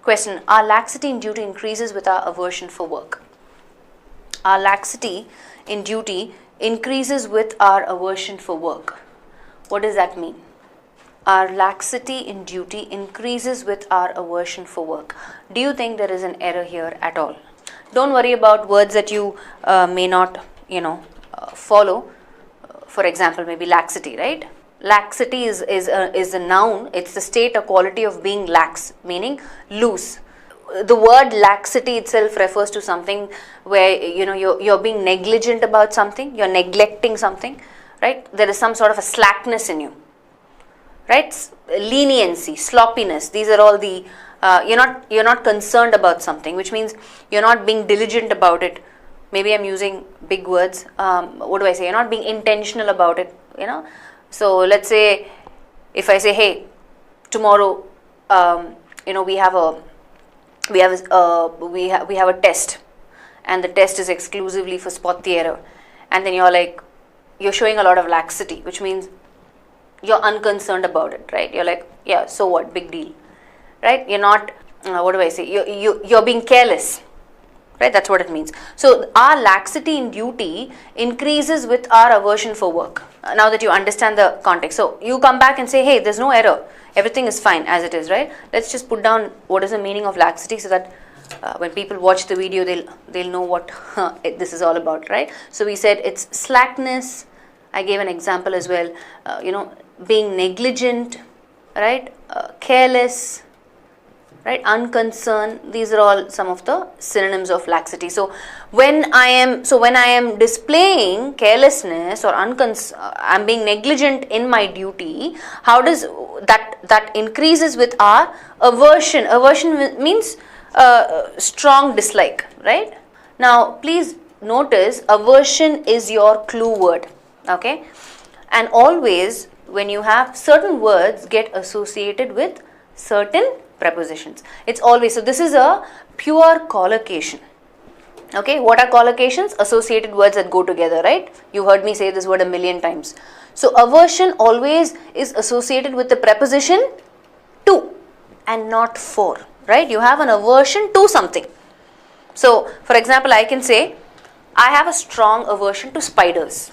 Question: our laxity in duty increases with our aversion for work. Our laxity in duty increases with our aversion for work. What does that mean? Our laxity in duty increases with our aversion for work. Do you think there is an error here at all? Don't worry about words that you may not, follow. For example, maybe laxity, right? Laxity is a noun. It's the state or quality of being lax, meaning loose. The word laxity itself refers to something where you're being negligent about something, you're neglecting something, right? There is some sort of a slackness in you, right? Leniency, sloppiness. These are all the you're not concerned about something, which means you're not being diligent about it. Maybe I'm using big words. What do I say? You're not being intentional about it. So let's say if I say, hey, tomorrow, we have a test, and the test is exclusively for spot the error, and then you're showing a lot of laxity, which means you're unconcerned about it, right? You're like, yeah, so what, big deal, right? You're not, what do I say? You're being careless, right? That's what it means. So our laxity in duty increases with our aversion for work. Now that you understand the context, so you come back and say, hey, there's no error, everything is fine as it is, right? Let's just put down what is the meaning of laxity, so that when people watch the video, they'll know what this is all about, right? So we said it's slackness. I gave an example as well, being negligent, right? Careless, right? Unconcerned. These are all some of the synonyms of laxity. So when I am displaying carelessness or I'm being negligent in my duty, how does that increases with our aversion? Aversion means strong dislike, right? Now please notice, aversion is your clue word, okay? And always when you have certain words get associated with certain prepositions, it's always, so this is a pure collocation, okay? What are collocations? Associated words that go together, right? You heard me say this word a million times. So aversion always is associated with the preposition to and not for, right? You have an aversion to something. So for example, I can say, I have a strong aversion to spiders.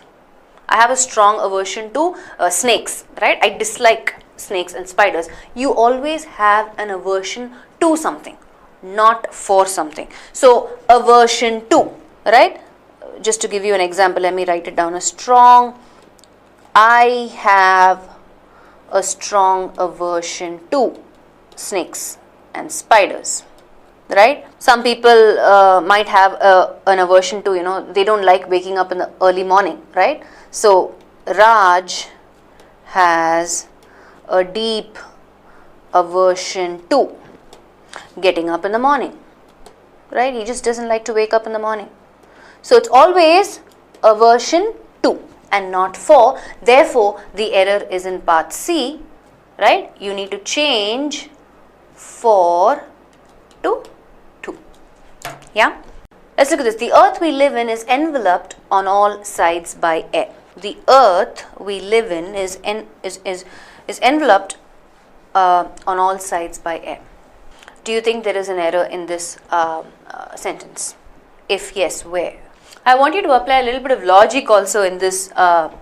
I have a strong aversion to snakes, right? I dislike snakes and spiders. You always have an aversion to something, not for something. So aversion to, right? Just to give you an example, let me write it down. I have a strong aversion to snakes and spiders, right? Some people might have an aversion to, they don't like waking up in the early morning, right? So Raj has a deep aversion to getting up in the morning, right? He just doesn't like to wake up in the morning. So it's always aversion to and not for. Therefore the error is in part C, right? You need to change for to. Yeah, let's look at this. The earth we live in is enveloped on all sides by air. The earth we live in is enveloped on all sides by air. Do you think there is an error in this sentence? If yes, where? I want you to apply a little bit of logic also in this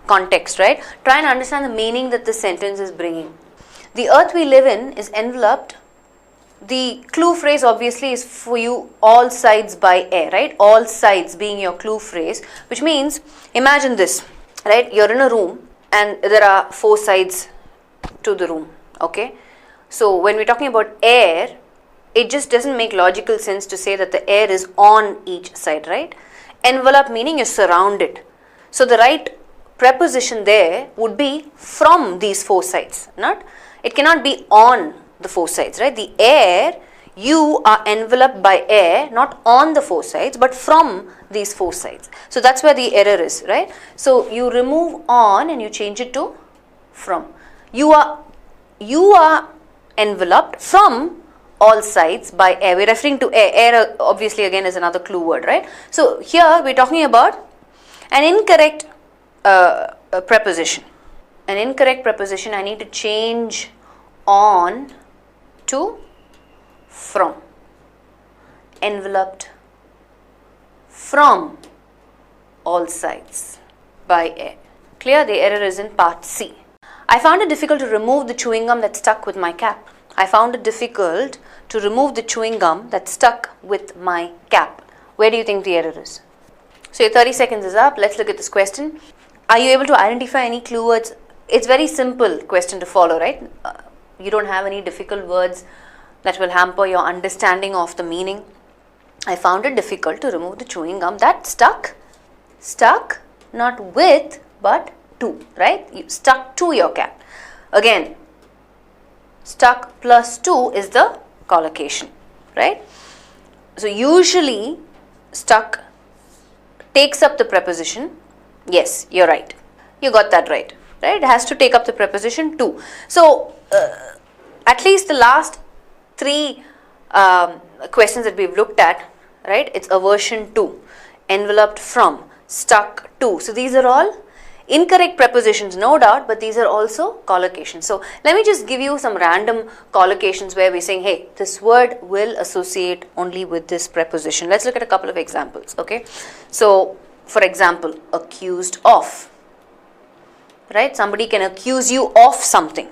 context, right? Try and understand the meaning that this sentence is bringing. The earth we live in is enveloped. The clue phrase obviously is for you, all sides by air, right? All sides being your clue phrase, which means, imagine this, right? You're in a room and there are 4 sides to the room, okay? So when we're talking about air, it just doesn't make logical sense to say that the air is on each side, right? Envelope meaning you're surrounded. So the right preposition there would be from these 4 sides, it cannot be on the 4 sides, right? The air, you are enveloped by air, not on the 4 sides, but from these 4 sides. So that's where the error is, right? So you remove on and you change it to from. You are enveloped from all sides by air. We're referring to air. Air obviously again is another clue word, right? So here we're talking about an incorrect preposition. An incorrect preposition, I need to change on to from. enveloped from all sides by air. Clear? The error is in part C. I found it difficult to remove the chewing gum that stuck with my cap. I found it difficult to remove the chewing gum that stuck with my cap. Where do you think the error is? So your 30 seconds is up. Let's look at this question. Are you able to identify any clue words? It's very simple question to follow, right? You don't have any difficult words that will hamper your understanding of the meaning. I found it difficult to remove the chewing gum that stuck, not with, but to, right? You stuck to your cap. Again, stuck plus to is the collocation, right? So usually stuck takes up the preposition. Yes, you're right. You got that right, right? It has to take up the preposition to. So at least the last three questions that we've looked at, right? It's aversion to, enveloped from, stuck to. So these are all incorrect prepositions, no doubt, but these are also collocations. So let me just give you some random collocations where we're saying, hey, this word will associate only with this preposition. Let's look at a couple of examples, okay? So, for example, accused of, right? Somebody can accuse you of something,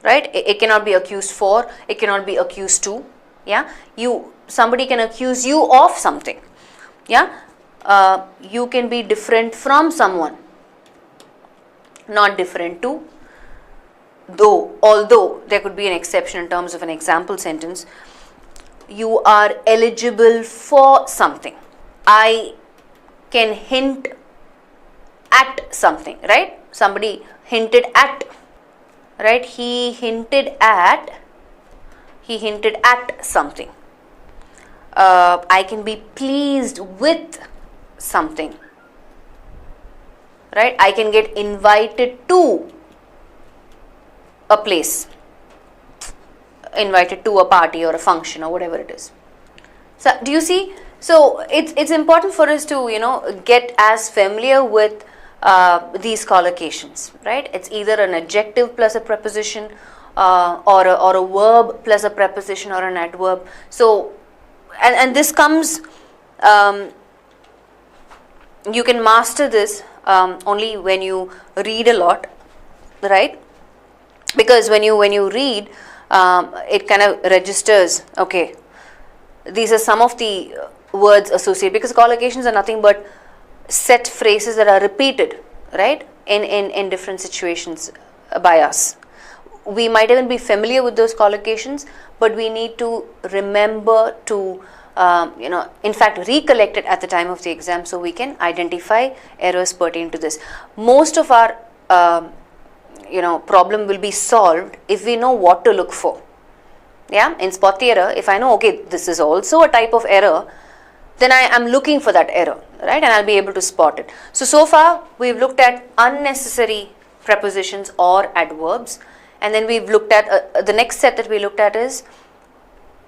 right? It cannot be accused for, it cannot be accused to, yeah? Somebody can accuse you of something, yeah? You can be different from someone, not different to, although there could be an exception in terms of an example sentence. You are eligible for something. I can hint at something, right? Somebody hinted at, right? He hinted at something. I can be pleased with something, right? I can get invited to a place, invited to a party or a function or whatever it is. So do you see? So it's important for us to get as familiar with these collocations, right? It's either an adjective plus a preposition or a verb plus a preposition or an adverb. So and this comes, you can master this only when you read a lot, right? Because when you read, it kind of registers, okay, these are some of the words associated, because collocations are nothing but set phrases that are repeated, right, in different situations by us. We might even be familiar with those collocations, but we need to remember to in fact recollect it at the time of the exam, so we can identify errors pertaining to this. Most of our problem will be solved if we know what to look for. Yeah, in spot the error, if I know, okay, this is also a type of error, then I am looking for that error, right, and I'll be able to spot it. So far we've looked at unnecessary prepositions or adverbs, and then we've looked at the next set that we looked at is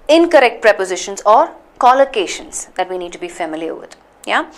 incorrect prepositions or collocations that we need to be familiar with. Yeah.